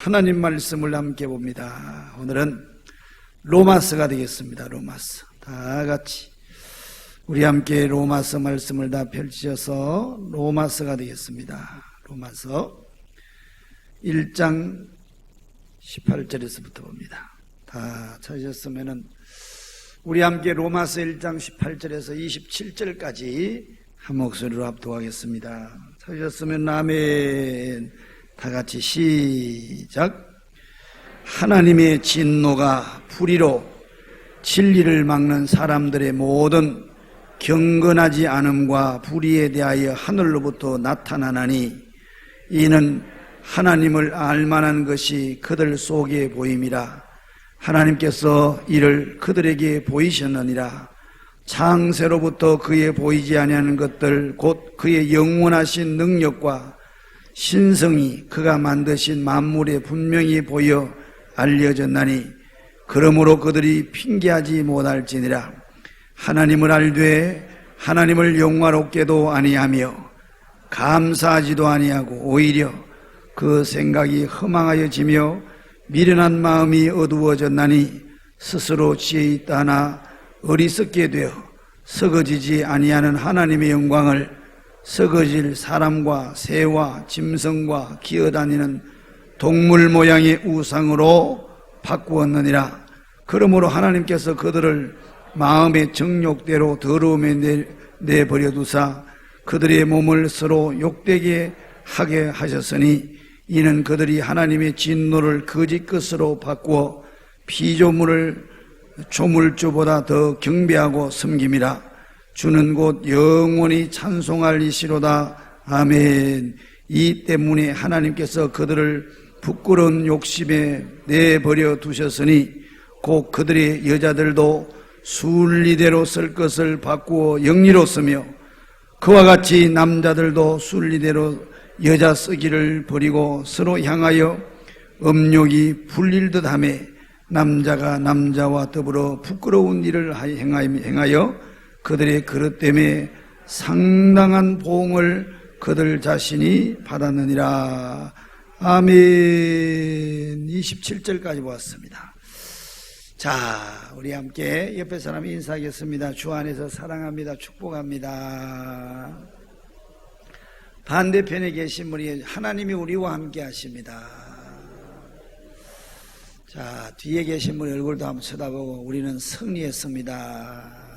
하나님 말씀을 함께 봅니다. 오늘은 로마서가 되겠습니다. 로마서. 다 같이 우리 함께 로마서 말씀을 다 펼치셔서 로마서가 되겠습니다. 로마서 1장 18절에서부터 봅니다. 다 찾으셨으면은 우리 함께 로마서 1장 18절에서 27절까지 한 목소리로 합독하겠습니다. 찾으셨으면 아멘. 다 같이 시작. 하나님의 진노가 불의로 진리를 막는 사람들의 모든 경건하지 않음과 불의에 대하여 하늘로부터 나타나나니 이는 하나님을 알만한 것이 그들 속에 보임이라. 하나님께서 이를 그들에게 보이셨느니라. 창세로부터 그의 보이지 아니하는 것들 곧 그의 영원하신 능력과 신성이 그가 만드신 만물에 분명히 보여 알려졌나니 그러므로 그들이 핑계하지 못할지니라. 하나님을 알되 하나님을 영화롭게도 아니하며 감사하지도 아니하고 오히려 그 생각이 허망하여지며 미련한 마음이 어두워졌나니 스스로 지혜 있다 하나 어리석게 되어 썩어지지 아니하는 하나님의 영광을 썩어질 사람과 새와 짐승과 기어다니는 동물 모양의 우상으로 바꾸었느니라. 그러므로 하나님께서 그들을 마음의 정욕대로 더러움에 내버려 두사 그들의 몸을 서로 욕되게 하게 하셨으니 이는 그들이 하나님의 진노를 거짓 것으로 바꾸어 피조물을 조물주보다 더 경배하고 섬김이라. 주는 곧 영원히 찬송할 이시로다. 아멘. 이 때문에 하나님께서 그들을 부끄러운 욕심에 내버려 두셨으니 곧 그들의 여자들도 순리대로 쓸 것을 바꾸어 영리로 쓰며 그와 같이 남자들도 순리대로 여자 쓰기를 버리고 서로 향하여 음욕이 불릴 듯하며 남자가 남자와 더불어 부끄러운 일을 행하여 그들의 그릇 때문에 상당한 보응을 그들 자신이 받았느니라. 아멘. 27절까지 보았습니다. 자, 우리 함께 옆에 사람 인사하겠습니다. 주 안에서 사랑합니다. 축복합니다. 반대편에 계신 분이 하나님이 우리와 함께 하십니다. 자, 뒤에 계신 분 얼굴도 한번 쳐다보고 우리는 승리했습니다.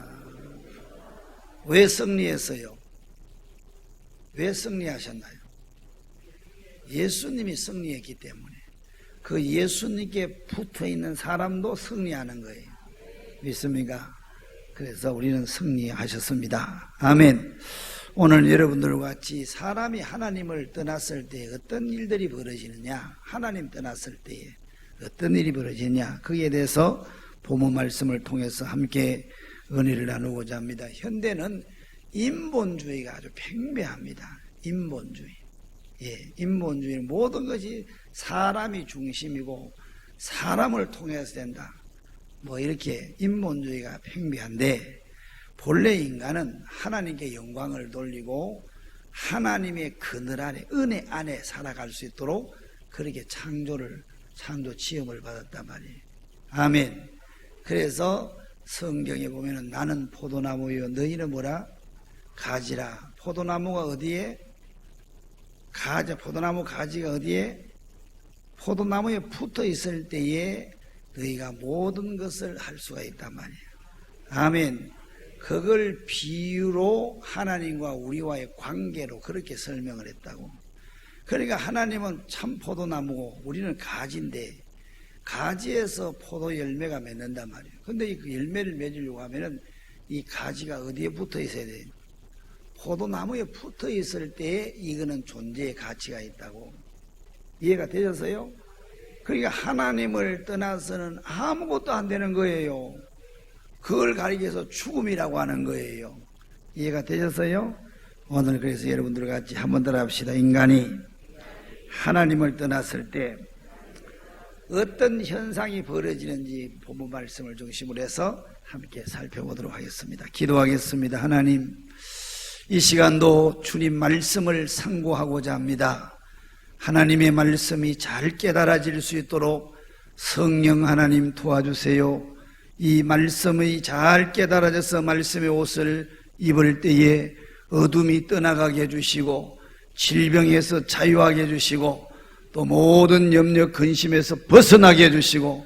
왜 승리했어요? 왜 승리하셨나요? 예수님이 승리했기 때문에 그 예수님께 붙어있는 사람도 승리하는 거예요. 믿습니까? 그래서 우리는 승리하셨습니다. 아멘. 오늘 여러분들과 같이 사람이 하나님을 떠났을 때 어떤 일들이 벌어지느냐, 하나님 떠났을 때에 어떤 일이 벌어지느냐, 거기에 대해서 본문 말씀을 통해서 함께 은혜를 나누고자 합니다. 현대는 인본주의가 아주 팽배합니다. 인본주의. 인본주의는 모든 것이 사람이 중심이고 사람을 통해서 된다. 이렇게 인본주의가 팽배한데 본래 인간은 하나님께 영광을 돌리고 하나님의 그늘 안에 은혜 안에 살아갈 수 있도록 그렇게 창조 지음을 받았단 말이에요. 아멘. 그래서 성경에 보면은 나는 포도나무요 너희는 뭐라? 가지라. 포도나무가 어디에? 포도나무 가지가 어디에? 포도나무에 붙어 있을 때에 너희가 모든 것을 할 수가 있단 말이에요. 아멘. 그걸 비유로 하나님과 우리와의 관계로 그렇게 설명을 했다고. 그러니까 하나님은 참 포도나무고 우리는 가지인데 가지에서 포도 열매가 맺는단 말이에요. 근데 그 열매를 맺으려고 하면은 이 가지가 어디에 붙어 있어야 돼요? 포도나무에 붙어 있을 때 이거는 존재의 가치가 있다고. 이해가 되셨어요? 그러니까 하나님을 떠나서는 아무것도 안 되는 거예요. 그걸 가리켜서 죽음이라고 하는 거예요. 이해가 되셨어요? 오늘 그래서 여러분들과 같이 한번 더 합시다. 인간이 하나님을 떠났을 때 어떤 현상이 벌어지는지 본문 말씀을 중심으로 해서 함께 살펴보도록 하겠습니다. 기도하겠습니다. 하나님, 이 시간도 주님 말씀을 상고하고자 합니다. 하나님의 말씀이 잘 깨달아질 수 있도록 성령 하나님 도와주세요. 이 말씀이 잘 깨달아져서 말씀의 옷을 입을 때에 어둠이 떠나가게 해주시고 질병에서 자유하게 해주시고 또 모든 염려 근심에서 벗어나게 해주시고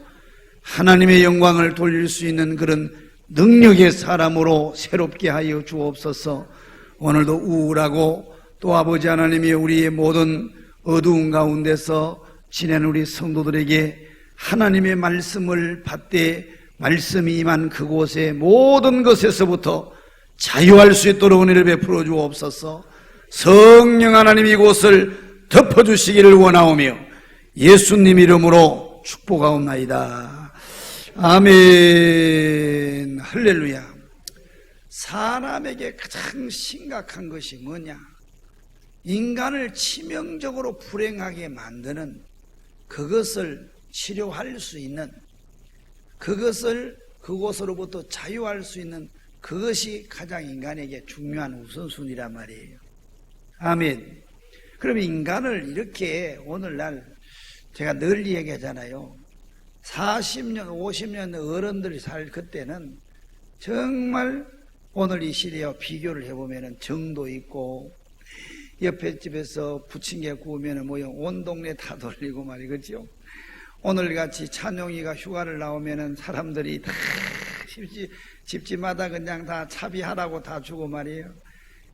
하나님의 영광을 돌릴 수 있는 그런 능력의 사람으로 새롭게 하여 주옵소서. 오늘도 우울하고 또 아버지 하나님이 우리의 모든 어두운 가운데서 지내는 우리 성도들에게 하나님의 말씀을 받되 말씀이 임한 그곳의 모든 것에서부터 자유할 수 있도록 은혜를 베풀어 주옵소서. 성령 하나님 이곳을 덮어주시기를 원하오며 예수님 이름으로 축복하옵나이다. 아멘. 할렐루야. 사람에게 가장 심각한 것이 뭐냐? 인간을 치명적으로 불행하게 만드는 그것을 치료할 수 있는, 그것을 그곳으로부터 자유할 수 있는 그것이 가장 인간에게 중요한 우선순위란 말이에요. 아멘. 그럼 인간을 이렇게 오늘날 제가 늘 얘기하잖아요. 40년, 50년 어른들이 살 그때는 정말 오늘 이 시대와 비교를 해보면 정도 있고 옆에 집에서 부침개 구우면 온 동네 다 돌리고 말이겠죠. 오늘같이 찬용이가 휴가를 나오면 사람들이 다 집집마다 그냥 다 차비하라고 다 주고 말이에요.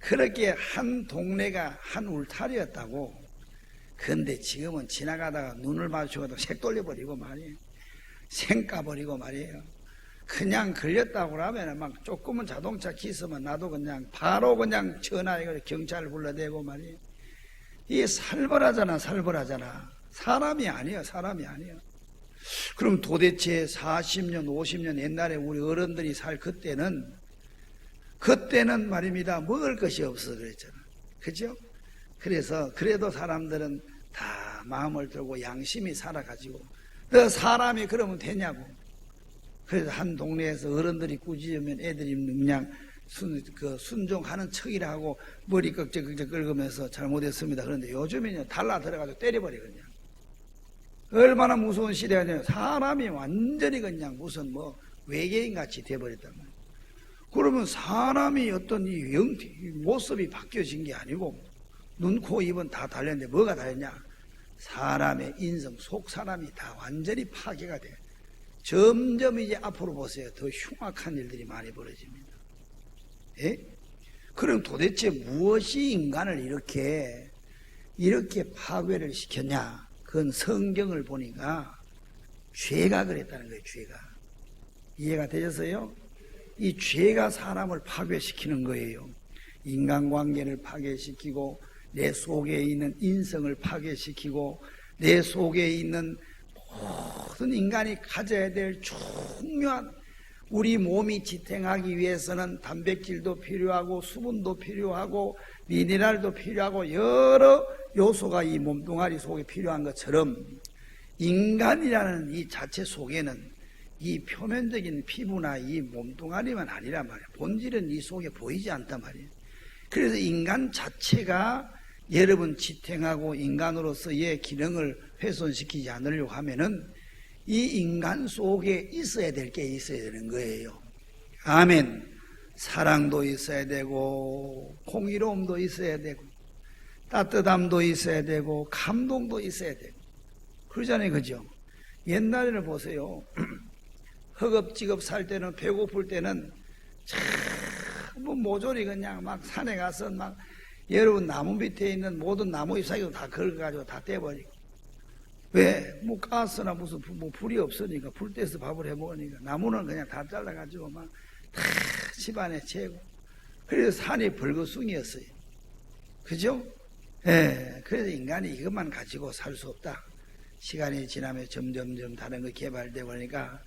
그렇게 한 동네가 한 울타리였다고. 그런데 지금은 지나가다가 눈을 마주쳐도 색 돌려버리고 말이에요. 생 까버리고 말이에요. 그냥 걸렸다고 하면 막 조금은 자동차 기스면 나도 그냥 바로 그냥 전화해 경찰 불러대고 말이에요. 이게 살벌하잖아. 사람이 아니에요. 그럼 도대체 40년 50년 옛날에 우리 어른들이 살 그때는 말입니다. 먹을 것이 없어 그랬잖아. 그죠? 그래서 그래도 사람들은 다 마음을 들고 양심이 살아가지고 너 사람이 그러면 되냐고. 그래서 한 동네에서 어른들이 꾸짖으면 애들이 그냥 순종하는 척이라 하고 머리 꺽적꺽적 긁으면서 잘못했습니다. 그런데 요즘에는 달라 들어가서 때려버리거든요. 얼마나 무서운 시대가 사람이 완전히 그냥 무슨 외계인 같이 돼버렸단 말이에요. 그러면 사람이 어떤 이 모습이 바뀌어진 게 아니고 눈, 코, 입은 다 달렸는데 뭐가 달렸냐? 사람의 인성, 속 사람이 다 완전히 파괴가 돼요. 점점 이제 앞으로 보세요. 더 흉악한 일들이 많이 벌어집니다. 예? 그럼 도대체 무엇이 인간을 이렇게 파괴를 시켰냐? 그건 성경을 보니까 죄가 그랬다는 거예요. 죄가. 이해가 되셨어요? 이 죄가 사람을 파괴시키는 거예요. 인간관계를 파괴시키고 내 속에 있는 인성을 파괴시키고 내 속에 있는 모든 인간이 가져야 될 중요한 우리 몸이 지탱하기 위해서는 단백질도 필요하고 수분도 필요하고 미네랄도 필요하고 여러 요소가 이 몸뚱아리 속에 필요한 것처럼 인간이라는 이 자체 속에는 이 표면적인 피부나 이 몸뚱아리만 아니란 말이에요. 본질은 이 속에 보이지 않단 말이에요. 그래서 인간 자체가 여러분 지탱하고 인간으로서의 기능을 훼손시키지 않으려고 하면은 이 인간 속에 있어야 될 게 있어야 되는 거예요. 아멘. 사랑도 있어야 되고 공의로움도 있어야 되고 따뜻함도 있어야 되고 감동도 있어야 되고 그러잖아요. 그죠? 옛날에는 보세요. 허겁지겁 살 때는 배고플 때는 참 모조리 그냥 막 산에 가서 막 여러분 나무 밑에 있는 모든 나무 잎사귀도 다 긁어가지고 다 떼버리고 왜? 가스나 무슨 불이 없으니까 불 떼서 밥을 해 먹으니까 나무는 그냥 다 잘라가지고 막 다 집안에 채고 그래서 산이 벌거숭이였어요. 그죠? 예. 그래서 인간이 이것만 가지고 살 수 없다. 시간이 지나면 점점점 다른 거 개발되고 그러니까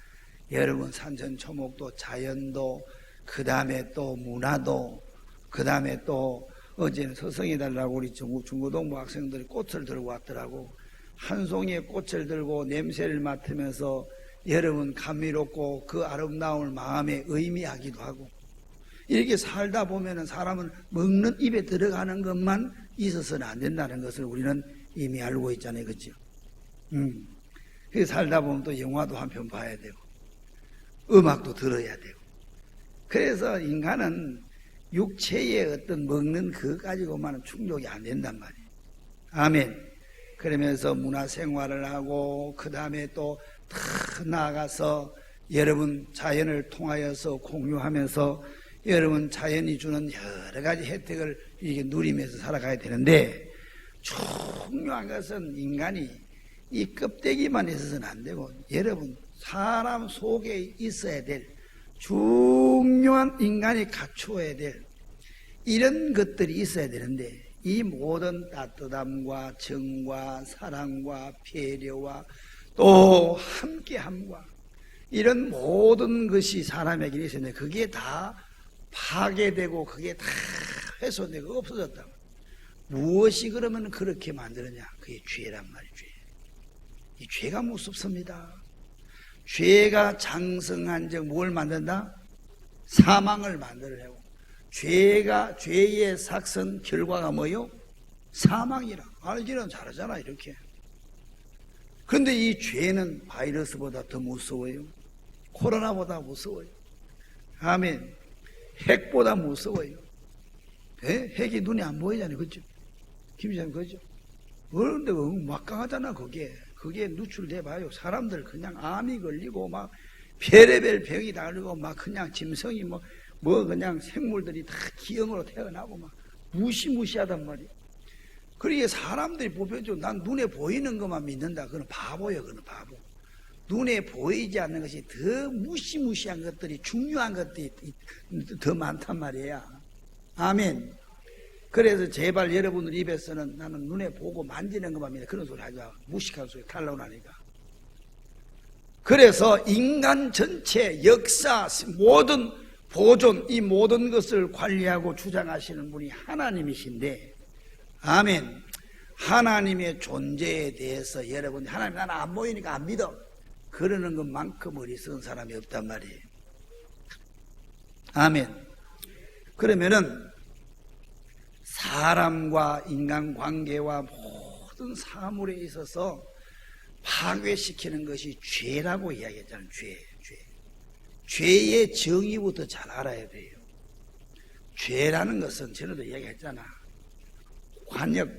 여러분 산천초목도 자연도 그 다음에 또 문화도 그 다음에 또 어제는 서성해달라고 우리 중고등부 학생들이 꽃을 들고 왔더라고. 한 송이의 꽃을 들고 냄새를 맡으면서 여러분 감미롭고 그 아름다움을 마음에 의미하기도 하고 이렇게 살다 보면은 사람은 먹는 입에 들어가는 것만 있어서는 안 된다는 것을 우리는 이미 알고 있잖아요. 그죠? 그래서 살다 보면 또 영화도 한 편 봐야 되고, 음악도 들어야 되고. 그래서 인간은 육체의 어떤 먹는 그거 가지고만은 충족이 안 된단 말이에요. 아멘. 그러면서 문화생활을 하고, 그 다음에 또 더 나아가서 여러분 자연을 통하여서 공유하면서 여러분 자연이 주는 여러 가지 혜택을 이게 누리면서 살아가야 되는데, 중요한 것은 인간이 이 껍데기만 있어서는 안 되고, 여러분 사람 속에 있어야 될 중요한 인간이 갖추어야 될 이런 것들이 있어야 되는데, 이 모든 따뜻함과 정과 사랑과 배려와 또 함께함과 이런 모든 것이 사람에게 있었는데, 그게 다 파괴되고 그게 다 훼손되고 없어졌다. 무엇이 그러면 그렇게 만드느냐? 그게 죄란 말이죠. 이 죄가 무섭습니다. 죄가 장성한 적 뭘 만든다? 사망을 만들어내고, 죄의 삭선 결과가 뭐요? 사망이라. 알기는 잘하잖아 이렇게. 그런데 이 죄는 바이러스보다 더 무서워요. 코로나보다 무서워요. 아멘. 핵보다 무서워요. 핵이 눈에 안 보이잖아요. 그죠? 김시장 그죠? 그런데 막강하잖아 그게. 그게 누출돼 봐요. 사람들 그냥 암이 걸리고 막 별의별 병이 다 걸리고 막 그냥 짐승이 뭐 그냥 생물들이 다 기형으로 태어나고 막 무시무시하단 말이에요. 그러니까 사람들이 보편적으로 난 눈에 보이는 것만 믿는다. 그건 바보예요. 그건 바보. 눈에 보이지 않는 것이 더 무시무시한 것들이, 중요한 것들이 더 많단 말이에요. 아멘. 그래서 제발 여러분들 입에서는 나는 눈에 보고 만지는 것만 믿는다, 그런 소리 하지 마. 무식한 소리 탈라고 나니까. 그래서 인간 전체 역사 모든 보존, 이 모든 것을 관리하고 주장하시는 분이 하나님이신데, 아멘. 하나님의 존재에 대해서 여러분, 하나님 나는 안 보이니까 안 믿어, 그러는 것만큼 어리석은 사람이 없단 말이에요. 아멘. 그러면은 사람과 인간관계와 모든 사물에 있어서 파괴시키는 것이 죄라고 이야기했잖아요. 죄의 정의부터 잘 알아야 돼요. 죄라는 것은 전에도 이야기했잖아. 관역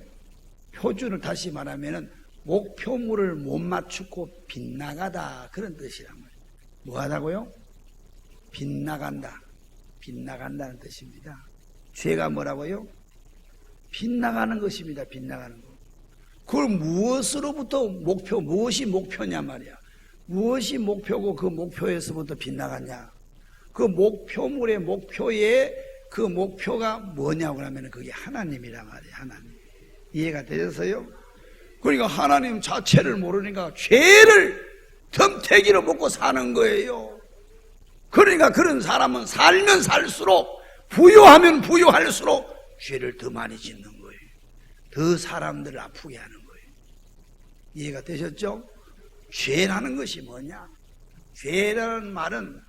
표준을 다시 말하면은 목표물을 못 맞추고 빗나가다, 그런 뜻이란 말이에요. 뭐 하다고요? 빗나간다. 빗나간다는 뜻입니다. 죄가 뭐라고요? 빗나가는 것입니다. 빗나가는 것. 그걸 무엇으로부터 무엇이 목표냐 말이야. 무엇이 목표고 그 목표에서부터 빗나갔냐. 그 목표물의 목표에 그 목표가 뭐냐고 하면 그게 하나님이란 말이에요. 하나님. 이해가 되셨어요? 그러니까 하나님 자체를 모르니까 죄를 덤태기로 먹고 사는 거예요. 그러니까 그런 사람은 살면 살수록, 부유하면 부유할수록 죄를 더 많이 짓는 거예요. 더 사람들을 아프게 하는 거예요. 이해가 되셨죠? 죄라는 것이 뭐냐? 죄라는 말은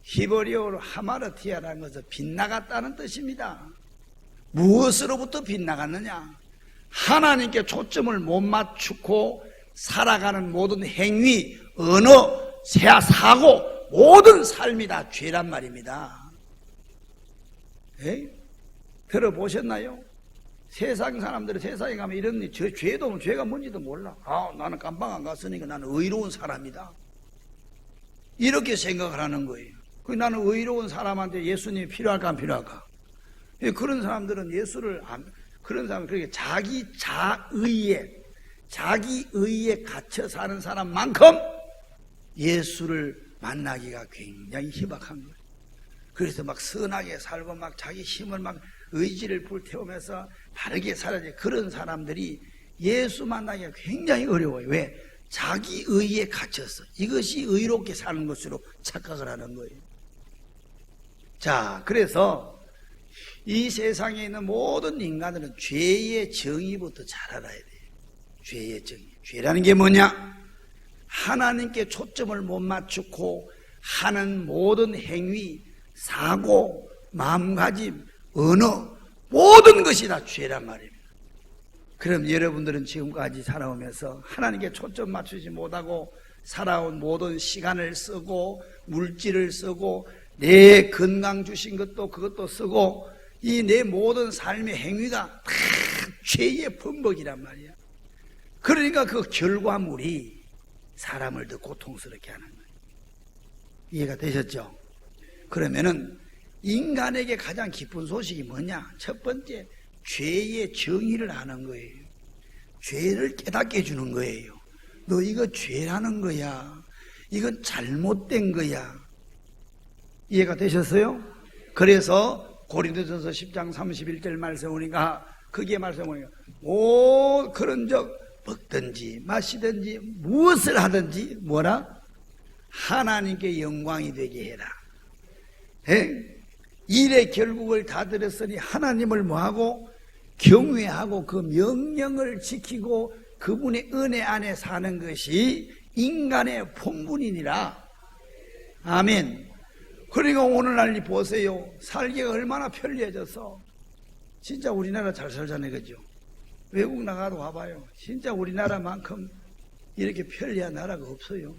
히브리어로 하마르티아라는 것은 빗나갔다는 뜻입니다. 무엇으로부터 빗나갔느냐? 하나님께 초점을 못 맞추고 살아가는 모든 행위, 언어, 사고, 모든 삶이 다 죄란 말입니다. 들어보셨나요? 세상 사람들은 세상에 가면 이런 죄도 죄가 뭔지도 몰라. 나는 깜빵 안 갔으니까 나는 의로운 사람이다, 이렇게 생각을 하는 거예요. 나는 의로운 사람한테 예수님이 필요할까 안 필요할까? 그런 사람들은 예수를 그런 사람은 그렇게 자기의에 갇혀 사는 사람만큼 예수를 만나기가 굉장히 희박한 거예요. 그래서 막 선하게 살고 막 자기 힘을 막 의지를 불태우면서 바르게 살아야, 그런 사람들이 예수 만나기가 굉장히 어려워요. 왜? 자기 의에 갇혀서 이것이 의롭게 사는 것으로 착각을 하는 거예요. 자, 그래서 이 세상에 있는 모든 인간들은 죄의 정의부터 잘 알아야 돼요. 죄의 정의. 죄라는 게 뭐냐? 하나님께 초점을 못 맞추고 하는 모든 행위, 사고, 마음가짐, 언어, 모든 것이 다 죄란 말입니다. 그럼 여러분들은 지금까지 살아오면서 하나님께 초점 맞추지 못하고 살아온 모든 시간을 쓰고 물질을 쓰고 내 건강 주신 것도 그것도 쓰고 이 내 모든 삶의 행위가 다 죄의 범벅이란 말이야. 그러니까 그 결과물이 사람을 더 고통스럽게 하는 거예요. 이해가 되셨죠? 그러면은 인간에게 가장 기쁜 소식이 뭐냐? 첫 번째, 죄의 정의를 하는 거예요. 죄를 깨닫게 해주는 거예요. 너 이거 죄라는 거야. 이건 잘못된 거야. 이해가 되셨어요? 그래서 고린도전서 10장 31절 말씀 보니까 거기에 말씀 보니까 그런 적 먹든지 마시든지 무엇을 하든지 뭐라? 하나님께 영광이 되게 해라. 일의 결국을 다 들었으니 하나님을 뭐하고? 경외하고 그 명령을 지키고 그분의 은혜 안에 사는 것이 인간의 본분이니라. 아멘. 그러니까 오늘날 보세요. 살기가 얼마나 편리해져서 진짜 우리나라 잘 살잖아요. 그죠? 외국 나가도 와봐요. 진짜 우리나라만큼 이렇게 편리한 나라가 없어요.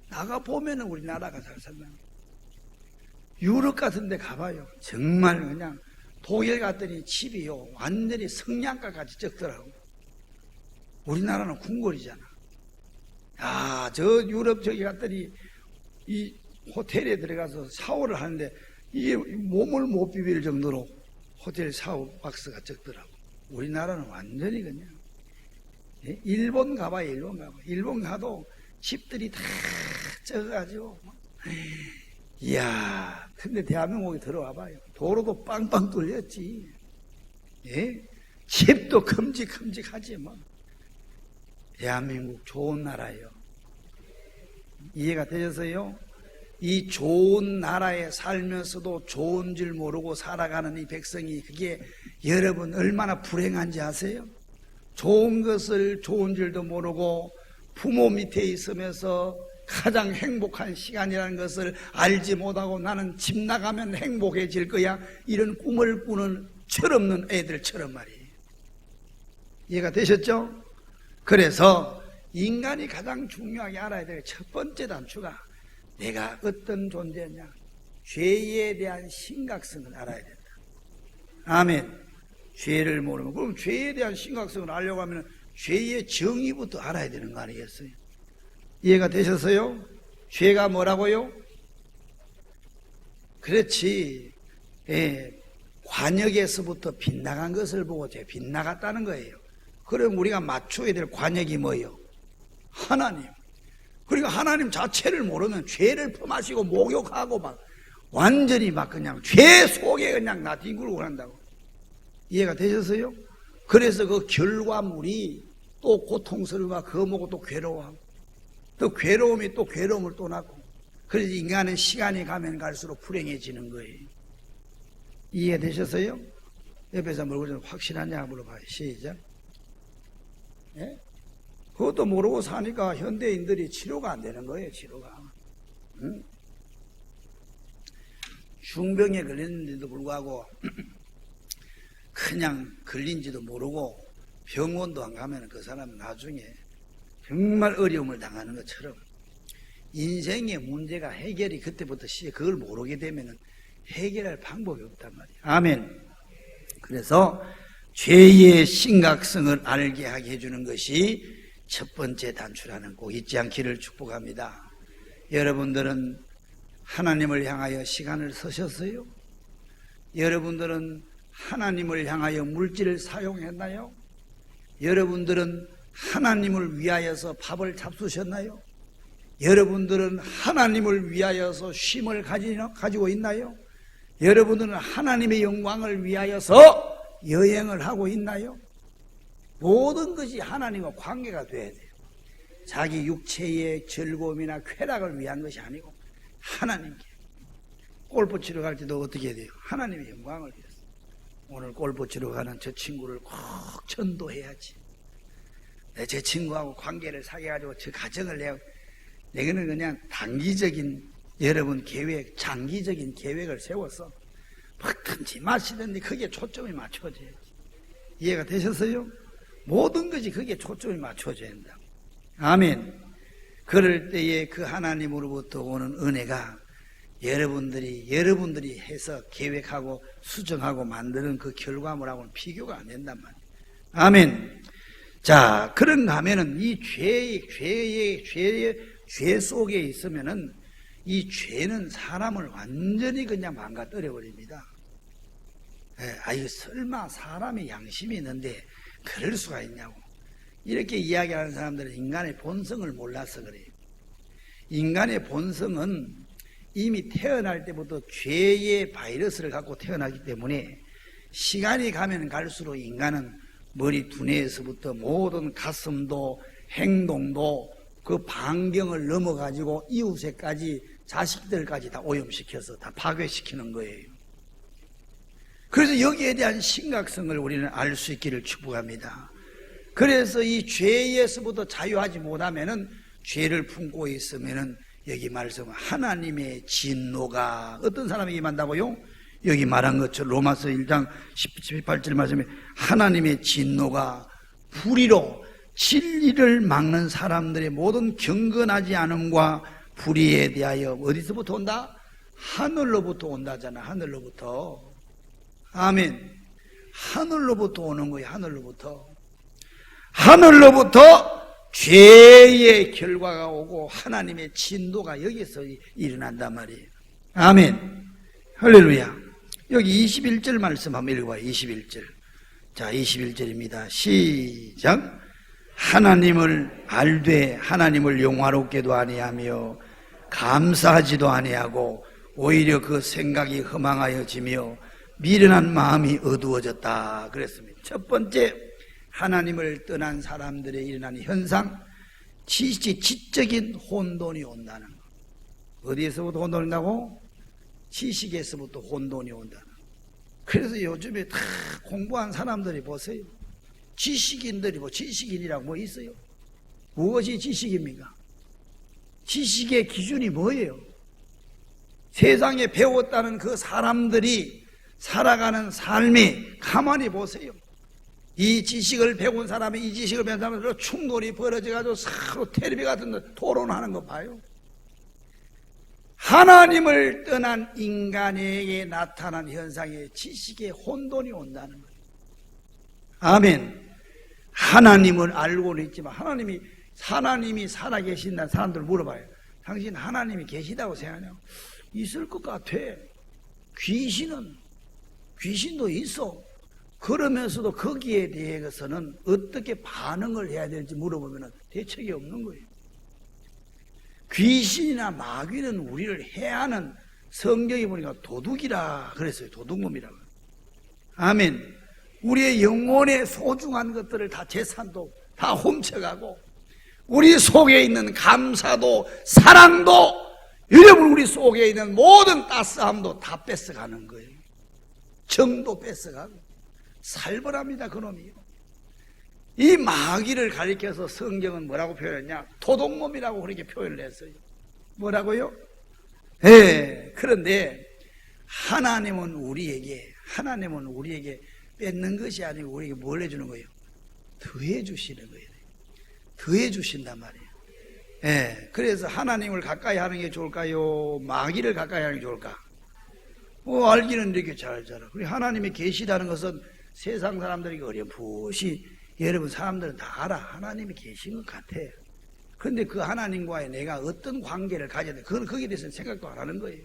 나가보면은 우리나라가 잘 산다. 유럽 같은 데 가봐요. 정말 그냥 독일 갔더니 집이요. 완전히 성냥가같이 적더라고. 우리나라는 궁궐이잖아. 야, 저 유럽 저기 갔더니 이 호텔에 들어가서 샤워를 하는데 이게 몸을 못 비빌 정도로 호텔 샤워 박스가 적더라고. 우리나라는 완전히 그냥. 일본 가봐요. 일본 가봐. 일본 가도 집들이 다 적어가지고. 이야, 근데 대한민국에 들어와 봐요. 도로도 빵빵 뚫렸지. 예? 집도 큼직큼직하지 뭐. 대한민국 좋은 나라예요. 이해가 되셨어요? 이 좋은 나라에 살면서도 좋은 줄 모르고 살아가는 이 백성이 그게 여러분 얼마나 불행한지 아세요? 좋은 것을 좋은 줄도 모르고 부모 밑에 있으면서 가장 행복한 시간이라는 것을 알지 못하고 나는 집 나가면 행복해질 거야 이런 꿈을 꾸는 철없는 애들처럼 말이에요. 이해가 되셨죠? 그래서 인간이 가장 중요하게 알아야 될 첫 번째 단추가 내가 어떤 존재냐? 죄에 대한 심각성을 알아야 된다. 아멘. 죄를 모르면 그럼 죄에 대한 심각성을 알려고 하면 죄의 정의부터 알아야 되는 거 아니겠어요? 이해가 되셨어요? 죄가 뭐라고요? 그렇지. 관역에서부터 빗나간 것을 보고 죄 빗나갔다는 거예요. 그럼 우리가 맞춰야 될 관역이 뭐예요? 하나님. 그러니까 하나님 자체를 모르면 죄를 품하시고 목욕하고 막 완전히 막 그냥 죄 속에 그냥 나 뒹굴고 한다고. 이해가 되셨어요? 그래서 그 결과물이 또 고통스러워 그거 보고 또 괴로워하고 또 괴로움이 또 괴로움을 또 낳고 그래서 인간은 시간이 가면 갈수록 불행해지는 거예요. 이해되셨어요? 옆에서 물고 좀 확실하냐 물어봐요. 시작. 예? 그것도 모르고 사니까 현대인들이 치료가 안 되는 거예요. 치료가. 응? 중병에 걸렸는데도 불구하고 그냥 걸린지도 모르고 병원도 안 가면 그 사람은 나중에 정말 어려움을 당하는 것처럼 인생의 문제가 해결이 그때부터 그걸 모르게 되면 해결할 방법이 없단 말이에요. 아멘. 그래서 죄의 심각성을 알게 하게 해주는 것이 첫 번째 단추라는 꼭 잊지 않기를 축복합니다. 여러분들은 하나님을 향하여 시간을 쓰셨어요? 여러분들은 하나님을 향하여 물질을 사용했나요? 여러분들은 하나님을 위하여서 밥을 잡수셨나요? 여러분들은 하나님을 위하여서 쉼을 가지고 있나요? 여러분들은 하나님의 영광을 위하여서 여행을 하고 있나요? 모든 것이 하나님과 관계가 돼야 돼요. 자기 육체의 즐거움이나 쾌락을 위한 것이 아니고 하나님께. 골프 치러 갈 때도 어떻게 해야 돼요? 하나님의 영광을 위해서. 오늘 골프 치러 가는 저 친구를 꼭 전도해야지. 제 친구하고 관계를 사귀어가지고 저 가정을 내가는 그냥 단기적인 여러분 계획, 장기적인 계획을 세워서 먹든지 마시든지 거기에 초점이 맞춰져야지. 이해가 되셨어요? 모든 것이 거기에 초점이 맞춰져야 한다. 아멘. 그럴 때에 그 하나님으로부터 오는 은혜가 여러분들이 해서 계획하고 수정하고 만드는 그 결과물하고는 비교가 안 된단 말이에요. 아멘. 자, 그런가 하면은 이 죄 속에 있으면은 이 죄는 사람을 완전히 그냥 망가뜨려 버립니다. 아유, 설마 사람의 양심이 있는데 그럴 수가 있냐고. 이렇게 이야기하는 사람들은 인간의 본성을 몰라서 그래요. 인간의 본성은 이미 태어날 때부터 죄의 바이러스를 갖고 태어나기 때문에 시간이 가면 갈수록 인간은 머리 두뇌에서부터 모든 가슴도 행동도 그 반경을 넘어가지고 이웃에까지 자식들까지 다 오염시켜서 다 파괴시키는 거예요. 그래서 여기에 대한 심각성을 우리는 알 수 있기를 축복합니다. 그래서 이 죄에서부터 자유하지 못하면은 죄를 품고 있으면은 여기 말씀 하나님의 진노가 어떤 사람에게 임한다고요? 여기 말한 것처럼 로마서 1장 18절 말씀에 하나님의 진노가 불의로 진리를 막는 사람들의 모든 경건하지 않음과 불의에 대하여 어디서부터 온다? 하늘로부터 온다잖아. 하늘로부터. 아멘. 하늘로부터 오는 거예요. 하늘로부터 죄의 결과가 오고 하나님의 진노가 여기서 일어난단 말이에요. 아멘. 할렐루야. 여기 21절 말씀 한번 읽어봐요. 21절. 자, 21절입니다. 시작. 하나님을 알되 하나님을 영화롭게도 아니하며 감사하지도 아니하고 오히려 그 생각이 허망하여지며 미련한 마음이 어두워졌다 그랬습니다. 첫 번째, 하나님을 떠난 사람들에 일어나는 현상, 지적인 혼돈이 온다는 거. 어디에서부터 혼돈이 온다고? 지식에서부터 혼돈이 온다는 거. 그래서 요즘에 다 공부한 사람들이 보세요. 지식인들이 지식인이라고 뭐 있어요? 무엇이 지식입니까? 지식의 기준이 뭐예요? 세상에 배웠다는 그 사람들이 살아가는 삶이 가만히 보세요. 이 지식을 배운 사람이 이 지식을 배운 사람들로 충돌이 벌어져가지고 서로 텔레비 같은 데 토론하는 거 봐요. 하나님을 떠난 인간에게 나타난 현상에 지식의 혼돈이 온다는 거예요. 아멘. 하나님을 알고는 있지만 하나님이 살아계신다는 사람들 물어봐요. 당신 하나님이 계시다고 생각하냐? 있을 것 같아. 귀신도 있어. 그러면서도 거기에 대해서는 어떻게 반응을 해야 될지 물어보면 대책이 없는 거예요. 귀신이나 마귀는 우리를 해하는 성경에 보니까 도둑이라 그랬어요. 도둑놈이라고. 아멘. 우리의 영혼의 소중한 것들을 다 재산도 다 훔쳐가고 우리 속에 있는 감사도 사랑도 여러분 우리 속에 있는 모든 따스함도 다 뺏어가는 거예요. 정도 뺏어가고 살벌합니다. 그놈이요. 이 마귀를 가리켜서 성경은 뭐라고 표현했냐? 도둑놈이라고 그렇게 표현을 했어요. 뭐라고요? 그런데 하나님은 우리에게 뺏는 것이 아니고 우리에게 뭘 해주는 거예요? 더해 주시는 거예요. 더해 주신단 말이에요. 그래서 하나님을 가까이 하는 게 좋을까요? 마귀를 가까이 하는 게 좋을까? 알기는 이렇게 잘 알잖아. 그리고 하나님이 계시다는 것은 세상 사람들이 어렴풋이 여러분 사람들은 다 알아. 하나님이 계신 것 같아. 그런데 그 하나님과의 내가 어떤 관계를 가져야 돼? 그건 거기에 대해서는 생각도 안 하는 거예요.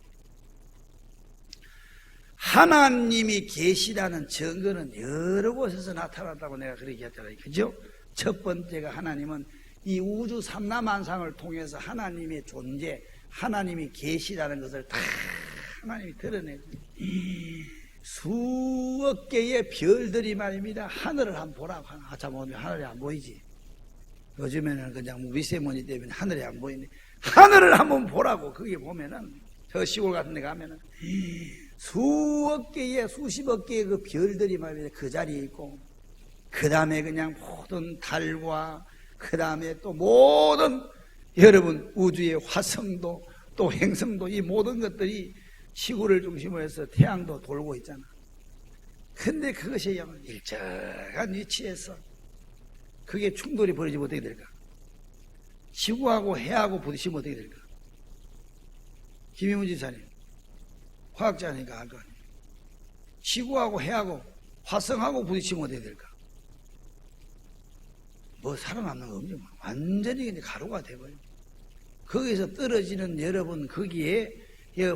하나님이 계시다는 증거는 여러 곳에서 나타났다고 내가 그렇게 했잖아요. 그죠? 첫 번째가 하나님은 이 우주 삼라만상을 통해서 하나님의 존재, 하나님이 계시다는 것을 다 하나님이 드러내고 수억 개의 별들이 말입니다. 하늘을 한번 보라고. 참 오늘 하늘이 안 보이지. 요즘에는 그냥 미세먼지 때문에 하늘이 안 보이네. 하늘을 한번 보라고. 거기 보면은 저 시골 같은 데 가면은 수억 개의 수십억 개의 그 별들이 말입니다. 그 자리에 있고 그 다음에 그냥 모든 달과 그 다음에 또 모든 여러분 우주의 화성도 또 행성도 이 모든 것들이 지구를 중심으로 해서 태양도 돌고 있잖아. 근데 그것이 일정한 위치에서 그게 충돌이 벌어지면 어떻게 될까? 지구하고 해하고 부딪히면 어떻게 될까? 김희문 지사님, 화학자니까 알 거 아니에요. 지구하고 해하고 화성하고 부딪히면 어떻게 될까? 뭐 살아남는 거 없죠. 완전히 그냥 가루가 돼버려. 거기서 떨어지는 여러분, 거기에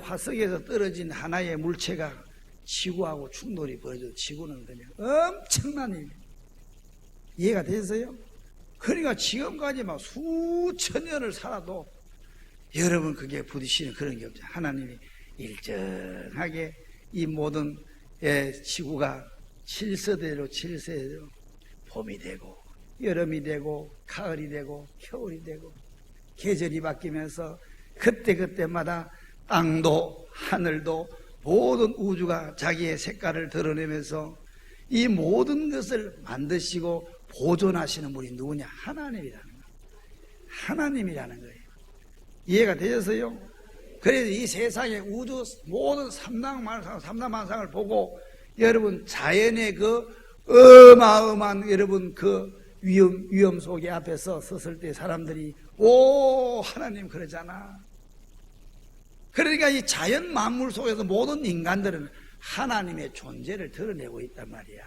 화성에서 떨어진 하나의 물체가 지구하고 충돌이 벌어져도 지구는 그냥 엄청난 일. 이해가 되셨어요? 그러니까 지금까지 막 수천 년을 살아도 여러분 그게 부딪히는 그런 게 없죠. 하나님이 일정하게 이 모든 지구가 질서대로 봄이 되고 여름이 되고 가을이 되고 겨울이 되고 계절이 바뀌면서 그때그때마다 땅도 하늘도 모든 우주가 자기의 색깔을 드러내면서 이 모든 것을 만드시고 보존하시는 분이 누구냐? 하나님이라는 거예요. 하나님이라는 거예요. 이해가 되셨어요? 그래서 이 세상의 우주 모든 삼라만상을 보고 여러분 자연의 그 어마어마한 여러분 그 위험 속에 앞에서 섰을 때 사람들이 오 하나님 그러잖아. 그러니까 이 자연 만물 속에서 모든 인간들은 하나님의 존재를 드러내고 있단 말이야.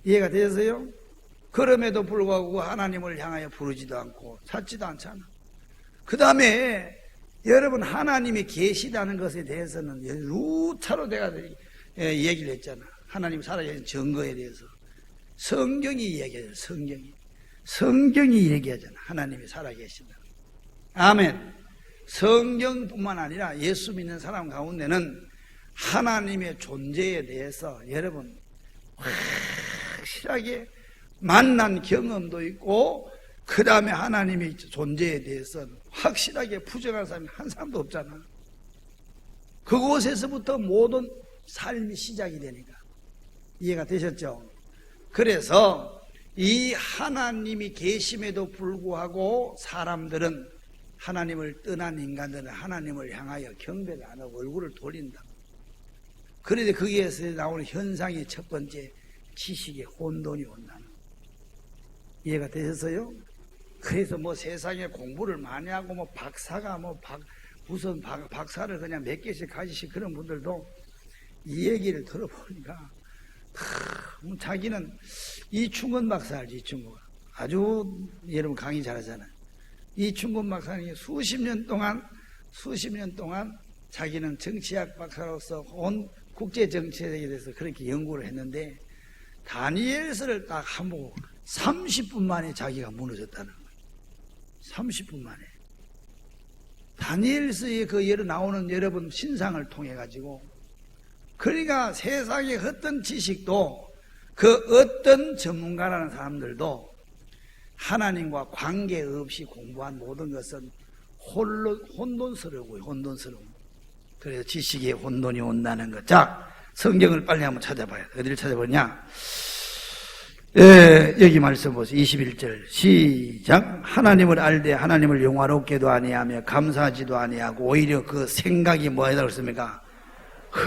이해가 되셨어요? 그럼에도 불구하고 하나님을 향하여 부르지도 않고 찾지도 않잖아. 그 다음에 여러분 하나님이 계시다는 것에 대해서는 루차로 내가 얘기를 했잖아. 하나님 살아계신 증거에 대해서 성경이 얘기해요. 성경이 얘기하잖아. 하나님이 살아계신다. 아멘. 성경뿐만 아니라 예수 믿는 사람 가운데는 하나님의 존재에 대해서 여러분 확실하게 만난 경험도 있고 그 다음에 하나님의 존재에 대해서 확실하게 부정한 사람이 한 사람도 없잖아. 그곳에서부터 모든 삶이 시작이 되니까. 이해가 되셨죠? 그래서 이 하나님이 계심에도 불구하고 사람들은 하나님을 떠난 인간들은 하나님을 향하여 경배를 안 하고 얼굴을 돌린다. 그런데 거기에서 나오는 현상이 첫 번째 지식의 혼돈이 온다는. 이해가 되셨어요? 그래서 뭐 세상에 공부를 많이 하고 뭐 박사가 무슨 박사를 그냥 몇 개씩 가지신 그런 분들도 이 얘기를 들어보니까 자기는 이충건 박사 알지? 이충건 아주 여러분 강의 잘하잖아요. 이충건 박사는 수십 년 동안 자기는 정치학 박사로서 온 국제 정치에 대해서 그렇게 연구를 했는데 다니엘서를 딱 한 번 30분 만에 자기가 무너졌다는 거예요. 30분 만에. 다니엘서에 그 예로 나오는 여러분 신상을 통해 가지고 그러니까 세상의 어떤 지식도 그 어떤 전문가라는 사람들도 하나님과 관계없이 공부한 모든 것은 혼돈스러워요. 혼돈스러워. 그래서 지식의 혼돈이 온다는 것. 자, 성경을 빨리 한번 찾아봐요. 어디를 찾아보냐? 여기 말씀 보세요. 21절 시작. 하나님을 알되 하나님을 영화롭게도 아니하며 감사하지도 아니하고 오히려 그 생각이 뭐하다고 했습니까?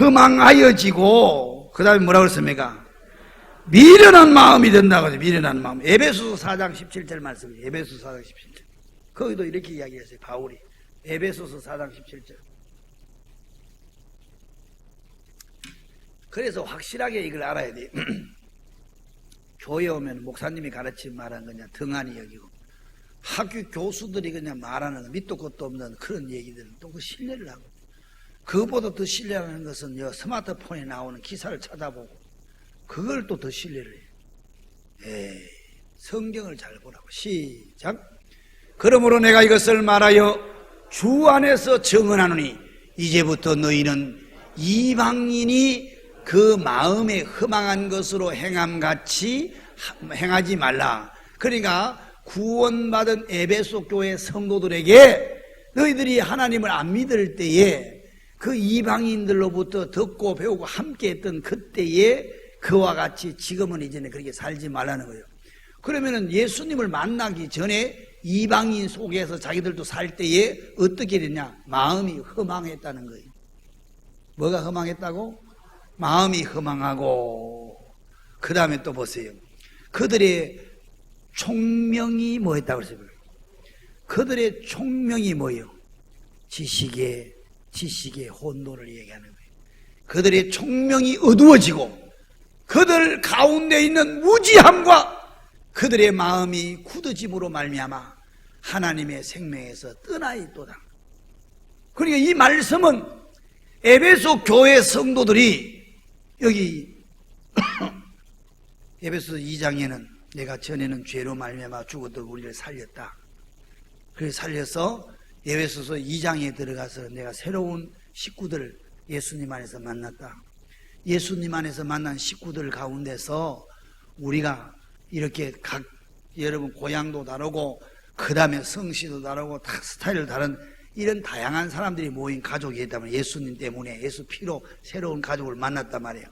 허망하여지고 그 다음에 뭐라고 했습니까? 미련한 마음이 된다고 해서 미련한 마음. 에베소서 4장 17절 말씀이에요. 에베소서 4장 17절. 거기도 이렇게 이야기했어요. 바울이. 에베소서 4장 17절. 그래서 확실하게 이걸 알아야 돼요. 교회 오면 목사님이 가르친 말한 그냥 등한히 여기고 학교 교수들이 그냥 말하는 밑도 끝도 없는 그런 얘기들은 또 그 신뢰를 하고 그것보다 더 신뢰하는 것은 스마트폰에 나오는 기사를 찾아보고 그걸 또 더 신뢰를 해요. 성경을 잘 보라고. 시작. 그러므로 내가 이것을 말하여 주 안에서 증언하노니 이제부터 너희는 이방인이 그 마음에 허망한 것으로 행함같이 행하지 말라. 그러니까 구원받은 에베소 교회 성도들에게 너희들이 하나님을 안 믿을 때에 그 이방인들로부터 듣고 배우고 함께 했던 그때에 그와 같이 지금은 이제는 그렇게 살지 말라는 거예요. 그러면은 예수님을 만나기 전에 이방인 속에서 자기들도 살 때에 어떻게 됐냐? 마음이 허망했다는 거예요. 뭐가 허망했다고? 마음이 허망하고, 그 다음에 또 보세요. 그들의 총명이 뭐였다고 그랬어요? 그들의 총명이 뭐예요? 지식의 혼돈을 얘기하는 거예요. 그들의 총명이 어두워지고 그들 가운데 있는 무지함과 그들의 마음이 굳어짐으로 말미암아 하나님의 생명에서 떠나 있도다. 그러니까 이 말씀은 에베소 교회 성도들이 여기 에베소 2장에는 내가 전에는 죄로 말미암아 죽었던 우리를 살렸다. 그래서 살려서 에베소서 2장에 들어가서 내가 새로운 식구들을 예수님 안에서 만났다. 예수님 안에서 만난 식구들 가운데서 우리가 이렇게 각 여러분 고향도 다르고 그 다음에 성씨도 다르고 다 스타일을 다른 이런 다양한 사람들이 모인 가족이 있다면 예수님 때문에 예수 피로 새로운 가족을 만났단 말이에요.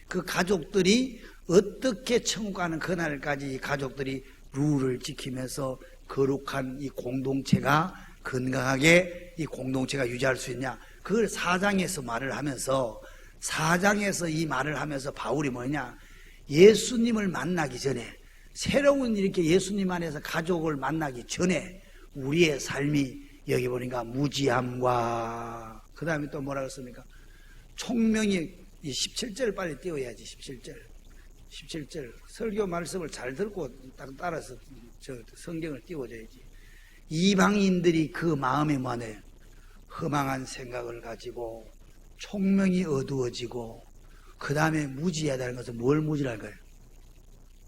그 가족들이 어떻게 천국 가는 그날까지 이 가족들이 룰을 지키면서 거룩한 이 공동체가 건강하게 이 공동체가 유지할 수 있냐, 그걸 4장에서 말을 하면서 4장에서 이 말을 하면서 바울이 뭐냐, 예수님을 만나기 전에 새로운 이렇게 예수님 안에서 가족을 만나기 전에 우리의 삶이 여기 보니까 무지함과 그 다음에 또 뭐라고 했습니까? 총명이 17절 빨리 띄워야지. 17절 설교 말씀을 잘 듣고 딱 따라서 저 성경을 띄워줘야지. 이방인들이 그 마음에 뭐네, 허망한 생각을 가지고 총명이 어두워지고 그 다음에 무지하다는 것은 뭘 무지할 거예요?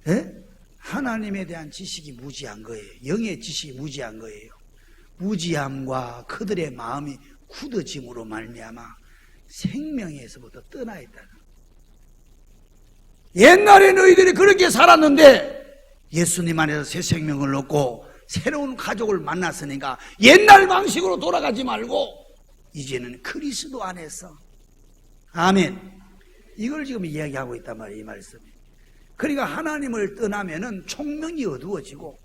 예? 하나님에 대한 지식이 무지한 거예요. 영의 지식이 무지한 거예요. 무지함과 그들의 마음이 굳어짐으로 말미암아 생명에서부터 떠나 있다는. 옛날에 너희들이 그렇게 살았는데 예수님 안에서 새 생명을 얻고 새로운 가족을 만났으니까 옛날 방식으로 돌아가지 말고 이제는 그리스도 안에서, 아멘, 이걸 지금 이야기하고 있단 말이에요. 이 말씀이. 그러니까 하나님을 떠나면은 총명이 어두워지고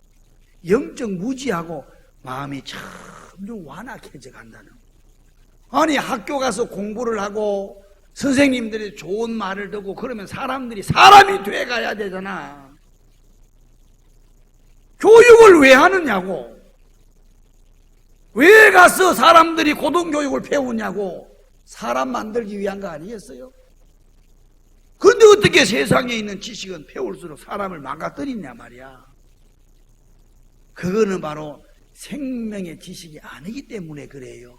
영적 무지하고 마음이 점점 완악해져 간다는. 아니 학교 가서 공부를 하고 선생님들이 좋은 말을 듣고 그러면 사람들이 사람이 돼가야 되잖아. 교육을 왜 하느냐고. 왜 가서 사람들이 고등교육을 배우냐고. 사람 만들기 위한 거 아니겠어요? 그런데 어떻게 세상에 있는 지식은 배울수록 사람을 망가뜨리냐 말이야. 그거는 바로 생명의 지식이 아니기 때문에 그래요.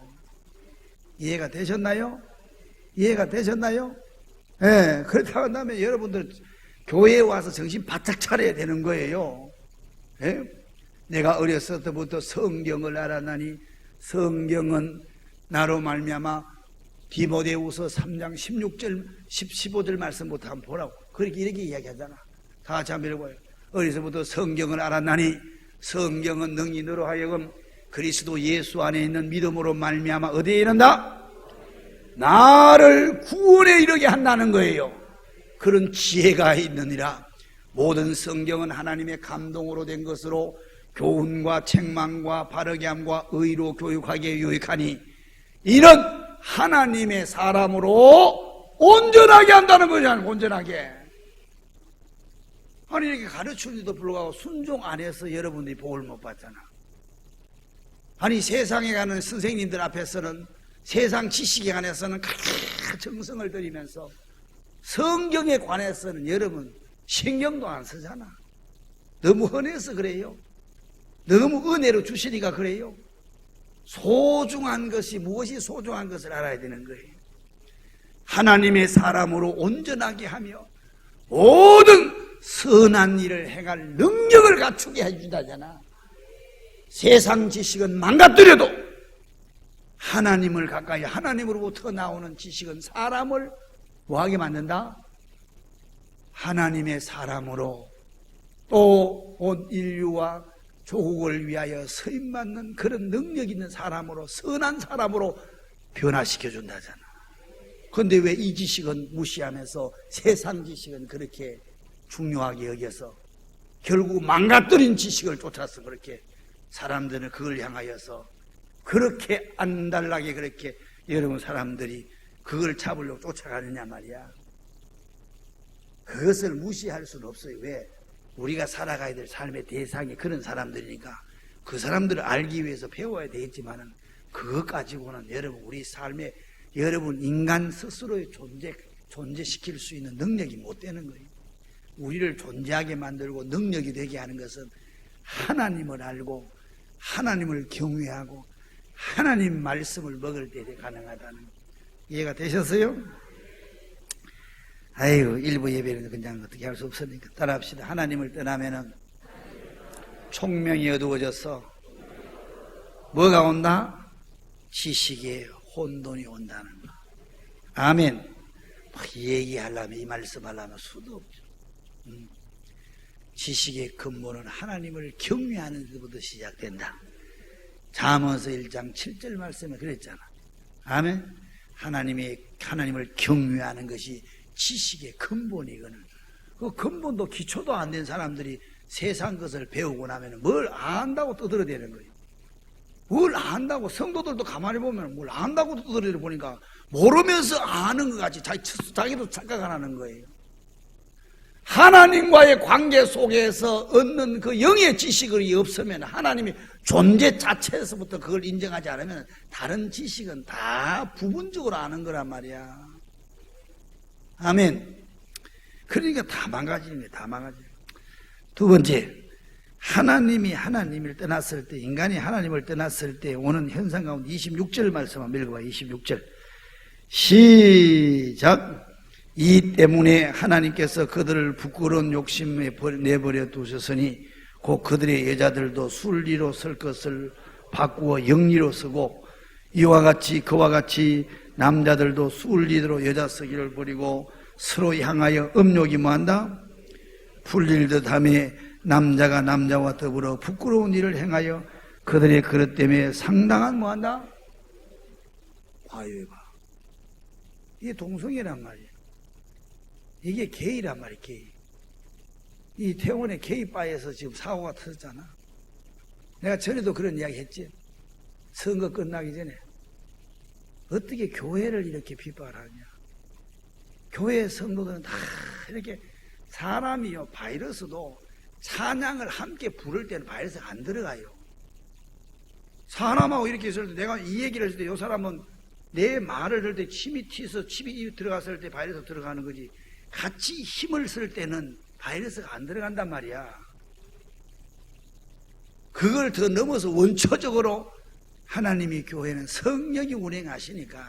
이해가 되셨나요? 이해가 되셨나요? 예, 그렇다고 한다면 여러분들 교회에 와서 정신 바짝 차려야 되는 거예요. 예? 내가 어렸을 때부터 성경을 알았나니 성경은 나로 말미암아 디모데후서 3장 16절 15절 말씀부터 한번 보라고. 그렇게 이렇게 이야기하잖아. 다 같이 한번 읽어봐요. 어려서부터 성경을 알았나니 성경은 능히 너로 하여금 그리스도 예수 안에 있는 믿음으로 말미암아 어디에 이른다? 나를 구원에 이르게 한다는 거예요. 그런 지혜가 있느니라. 모든 성경은 하나님의 감동으로 된 것으로 교훈과 책망과 바르게 함과 의로 교육하기에 유익하니 이런 하나님의 사람으로 온전하게 한다는 거잖아요. 온전하게. 아니 이렇게 가르치는데도 불구하고 순종 안 해서 여러분들이 복을 못 받잖아. 아니 세상에 가는 선생님들 앞에서는 세상 지식에 관해서는 정성을 들이면서 성경에 관해서는 여러분 신경도 안 쓰잖아. 너무 흔해서 그래요. 너무 은혜로 주시니까 그래요. 소중한 것이 무엇이 소중한 것을 알아야 되는 거예요. 하나님의 사람으로 온전하게 하며 모든 선한 일을 행할 능력을 갖추게 해준다잖아. 세상 지식은 망가뜨려도 하나님을 가까이, 하나님으로부터 나오는 지식은 사람을 뭐하게 만든다? 하나님의 사람으로 또 온 인류와 조국을 위하여 서임받는 그런 능력 있는 사람으로, 선한 사람으로 변화시켜준다잖아. 그런데 왜 이 지식은 무시하면서 세상 지식은 그렇게 중요하게 여겨서 결국 망가뜨린 지식을 쫓아서 그렇게 사람들은 그걸 향하여서 그렇게 안달나게 그렇게 여러분 사람들이 그걸 잡으려고 쫓아가느냐 말이야. 그것을 무시할 수는 없어요. 왜? 우리가 살아가야 될 삶의 대상이 그런 사람들이니까 그 사람들을 알기 위해서 배워야 되겠지만은 그것 가지고는 여러분 우리 삶에 여러분 인간 스스로의 존재시킬 수 있는 능력이 못 되는 거예요. 우리를 존재하게 만들고 능력이 되게 하는 것은 하나님을 알고 하나님을 경외하고 하나님 말씀을 먹을 때 가능하다는 거예요. 이해가 되셨어요? 아이고 일부 예배는 그냥 어떻게 할 수 없으니까 따라합시다. 하나님을 떠나면은 총명이 어두워져서 뭐가 온다? 지식의 혼돈이 온다는 거. 아멘. 얘기하려면 이 말씀 하려면 수도 없죠. 지식의 근본은 하나님을 경외하는 것부터 시작된다. 잠언서 1장 7절 말씀에 그랬잖아. 아멘. 하나님을 경외하는 것이 지식의 근본이거든. 그 근본도 기초도 안 된 사람들이 세상 것을 배우고 나면 뭘 안다고 떠들어대는 거예요. 뭘 안다고, 성도들도 가만히 보면 뭘 안다고 떠들어 보니까 모르면서 아는 것 같이 자기도 착각 안 하는 거예요. 하나님과의 관계 속에서 얻는 그 영의 지식이 없으면 하나님이 존재 자체에서부터 그걸 인정하지 않으면 다른 지식은 다 부분적으로 아는 거란 말이야. 아멘. 그러니까 다 망가지는 거예요. 다 망가져요. 두 번째, 하나님을 떠났을 때, 인간이 하나님을 떠났을 때 오는 현상 가운데 26절 말씀 한번 읽어봐. 26절 시작. 이 때문에 하나님께서 그들을 부끄러운 욕심에 내버려 두셨으니 곧 그들의 여자들도 순리로 설 것을 바꾸어 영리로 서고 그와 같이 남자들도 순리대로 여자 서기를 버리고 서로 향하여 음욕이 뭐한다? 풀릴 듯하며 남자가 남자와 더불어 부끄러운 일을 행하여 그들의 그릇 때문에 상당한 뭐한다? 과유해봐. 이게 동성애란 말이야. 이게 게이란 말이야. 게이. 이 태원의 게이바에서 지금 사고가 터졌잖아. 내가 전에도 그런 이야기 했지. 선거 끝나기 전에 어떻게 교회를 이렇게 비판을 하냐. 교회 성도들은 다 이렇게 사람이요, 바이러스도 찬양을 함께 부를 때는 바이러스가 안 들어가요. 사람하고 이렇게 있을 때 내가 이 얘기를 했을 때 이 사람은 내 말을 할 때 침이 튀어서 침이 들어갔을 때 바이러스 들어가는 거지, 같이 힘을 쓸 때는 바이러스가 안 들어간단 말이야. 그걸 더 넘어서 원초적으로 하나님이 교회는 성령이 운행하시니까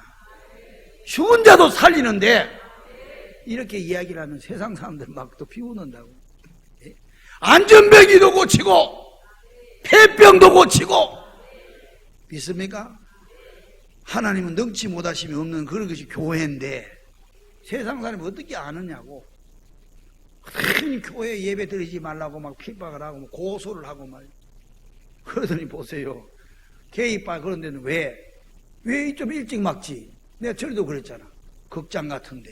죽은 자도 살리는데 이렇게 이야기를 하면 세상 사람들 막 또 비웃는다고. 안전병이도 고치고 폐병도 고치고 믿습니까? 하나님은 능치 못하심이 없는 그런 것이 교회인데 세상 사람이 어떻게 아느냐고. 교회 예배 드리지 말라고 막 핍박을 하고 고소를 하고 말. 그러더니 보세요. 게이바 그런 데는 왜 좀 일찍 막지? 내가 전에도 그랬잖아. 극장 같은데,